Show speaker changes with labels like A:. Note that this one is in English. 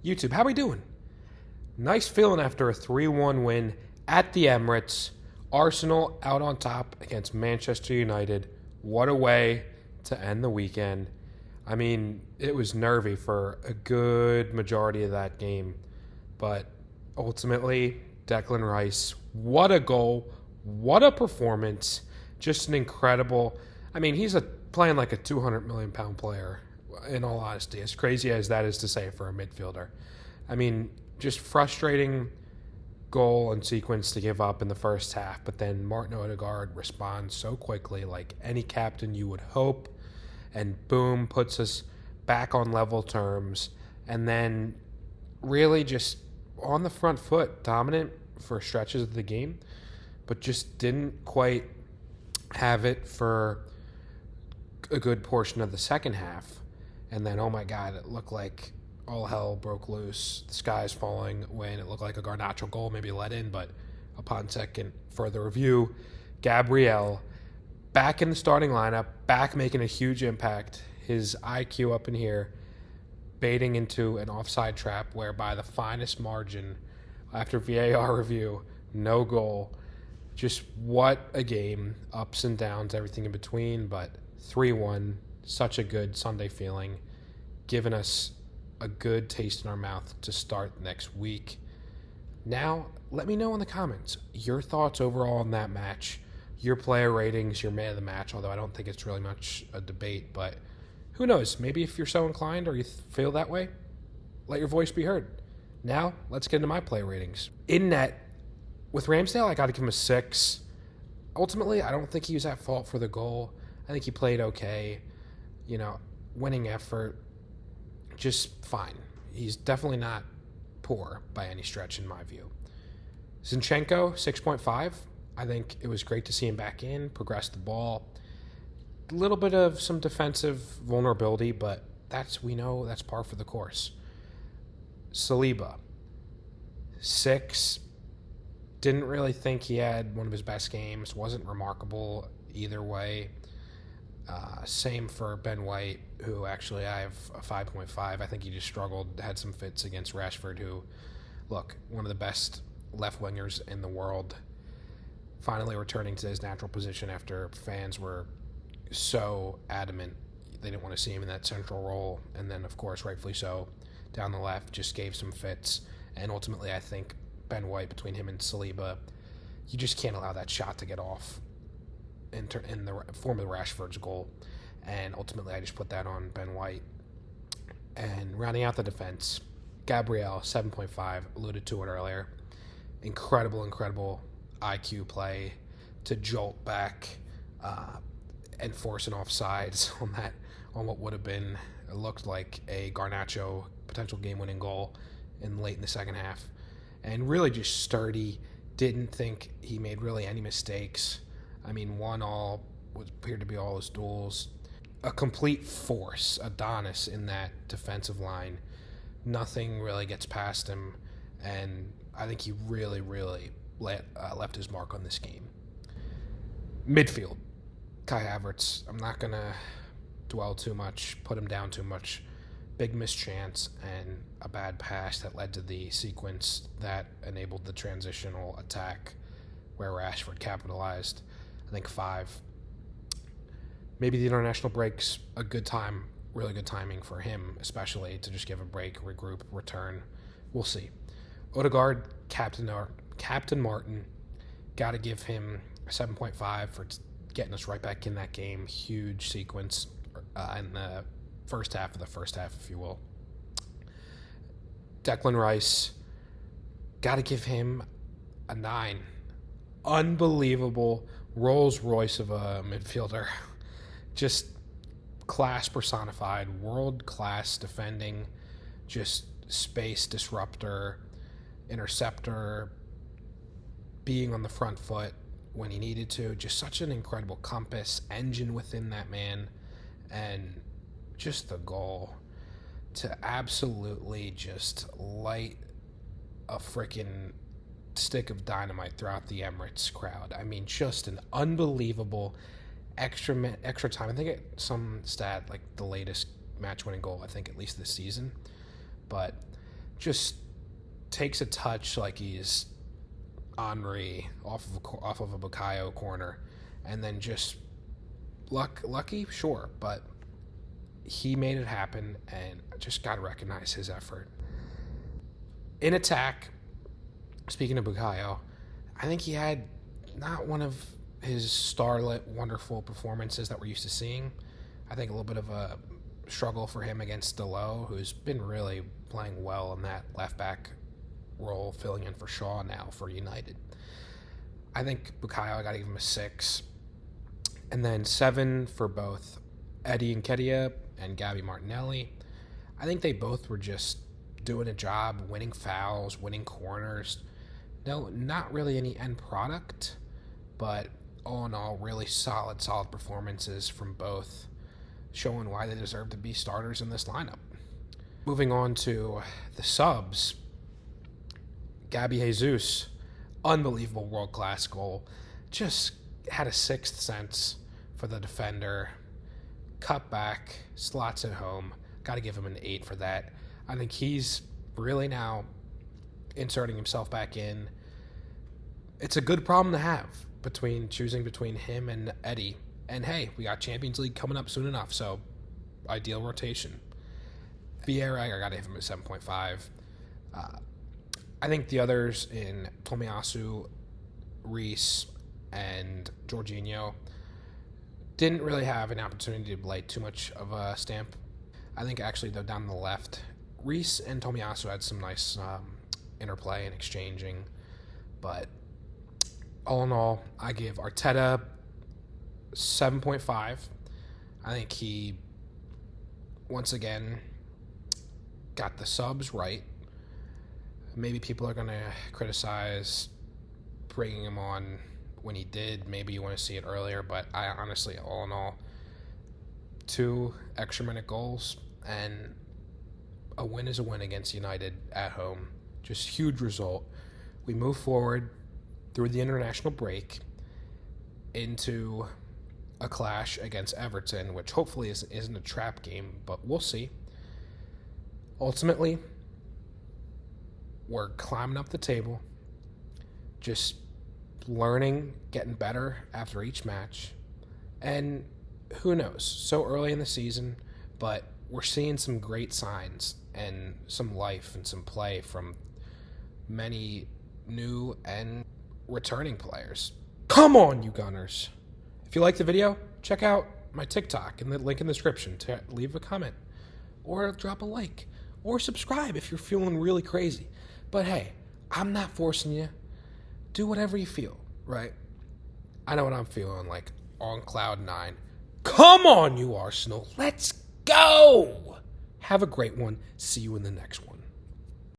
A: YouTube, how we doing? Nice feeling after a 3-1 win at the Emirates. Arsenal out on top against Manchester United. What a way to end the weekend. I mean, it was nervy for a good majority of that game. But ultimately, Declan Rice, what a goal. What a performance. Just an incredible... I mean, he's playing like a 200 million pound player, in all honesty. As crazy as that is to say for a midfielder. I mean, just frustrating goal and sequence to give up in the first half, but then Martin Odegaard responds so quickly, like any captain you would hope, and boom, puts us back on level terms, and then really just on the front foot, dominant for stretches of the game, but just didn't quite have it for a good portion of the second half. And then, oh my God, it looked like all hell broke loose. The sky's falling when it looked like a Garnacho goal, maybe let in, but upon second further review, Gabriel back in the starting lineup, back making a huge impact. His IQ up in here, baiting into an offside trap where by the finest margin, after VAR review, no goal. Just what a game. Ups and downs, everything in between, but 3-1, such a good Sunday feeling, giving us a good taste in our mouth to start next week. Now, let me know in the comments your thoughts overall on that match, your player ratings, your man of the match, although I don't think it's really much a debate, but who knows? Maybe if you're so inclined or you feel that way, let your voice be heard. Now, let's get into my player ratings. In net, with Ramsdale, I got to give him a 6. Ultimately, I don't think he was at fault for the goal. I think he played okay. Winning effort, just fine. He's definitely not poor by any stretch in my view. Zinchenko, 6.5. I think it was great to see him back in, progress the ball. A little bit of some defensive vulnerability, but we know that's par for the course. Saliba, 6. Didn't really think he had one of his best games. Wasn't remarkable either way. Same for Ben White, who actually I have a 5.5. I think he just struggled, had some fits against Rashford, who, look, one of the best left wingers in the world, finally returning to his natural position after fans were so adamant they didn't want to see him in that central role. And then, of course, rightfully so, down the left, just gave some fits. And ultimately, I think Ben White, between him and Saliba, you just can't allow that shot to get off in the form of Rashford's goal. And ultimately, I just put that on Ben White. And rounding out the defense, Gabriel, 7.5, alluded to it earlier. Incredible IQ play to jolt back and force an offsides on what would have been, it looked like a Garnacho potential game-winning goal late in the second half. And really just sturdy, didn't think he made really any mistakes. I mean, appeared to be all his duels. A complete force, Adonis in that defensive line. Nothing really gets past him, and I think he really left his mark on this game. Midfield, Kai Havertz. I'm not going to dwell too much, put him down too much. Big missed chance and a bad pass that led to the sequence that enabled the transitional attack where Rashford capitalized. I think 5. Maybe the international break's a good time, really good timing for him, especially to just give a break, regroup, return. We'll see. Odegaard, Captain Martin, got to give him a 7.5 for getting us right back in that game. Huge sequence in the first half, if you will. Declan Rice, got to give him a 9. Unbelievable Rolls Royce of a midfielder. Just class personified, world-class defending, just space disruptor, interceptor, being on the front foot when he needed to. Just such an incredible compass, engine within that man, and just the goal to absolutely just light a freaking stick of dynamite throughout the Emirates crowd. I mean, just an unbelievable extra time. I think some stat, like the latest match-winning goal, I think at least this season. But just takes a touch like he's Henri off of a Bukayo corner, and then just lucky, sure, but he made it happen, and just got to recognize his effort. In attack, speaking of Bukayo, I think he had not one of his starlit, wonderful performances that we're used to seeing. I think a little bit of a struggle for him against Delo, who's been really playing well in that left back role, filling in for Shaw now for United. I think Bukayo, I got to give him a 6. And then 7 for both Eddie Nketiah and Gabby Martinelli. I think they both were just doing a job, winning fouls, winning corners. No, not really any end product, but all in all, really solid performances from both, showing why they deserve to be starters in this lineup. Moving on to the subs, Gabby Jesus, unbelievable world-class goal. Just had a sixth sense for the defender. Cut back, slots it home. Got to give him an 8 for that. I think he's really now inserting himself back in. It's a good problem to have, choosing between him and Eddie. And hey, we got Champions League coming up soon enough, so ideal rotation. Vieira, I got to give him a 7.5. I think the others in Tomiyasu, Reese, and Jorginho didn't really have an opportunity to lay too much of a stamp. I think actually, though, down the left, Reese and Tomiyasu had some nice interplay and exchanging. But all in all, I give Arteta 7.5. I think he, once again, got the subs right. Maybe people are going to criticize bringing him on when he did. Maybe you want to see it earlier, but I honestly, all in all, 2 extra minute goals, and a win is a win against United at home. Just huge result. We move forward through the international break into a clash against Everton, which hopefully isn't a trap game, but we'll see. Ultimately, we're climbing up the table, just learning, getting better after each match. And who knows, so early in the season, but we're seeing some great signs and some life and some play from many new and returning players. Come on, you Gunners. If you like the video, check out my TikTok in the link in the description to leave a comment or drop a like or subscribe if you're feeling really crazy. But hey, I'm not forcing you. Do whatever you feel, right? I know what I'm feeling like, on cloud 9. Come on, you Arsenal. Let's go. Have a great one. See you in the next one.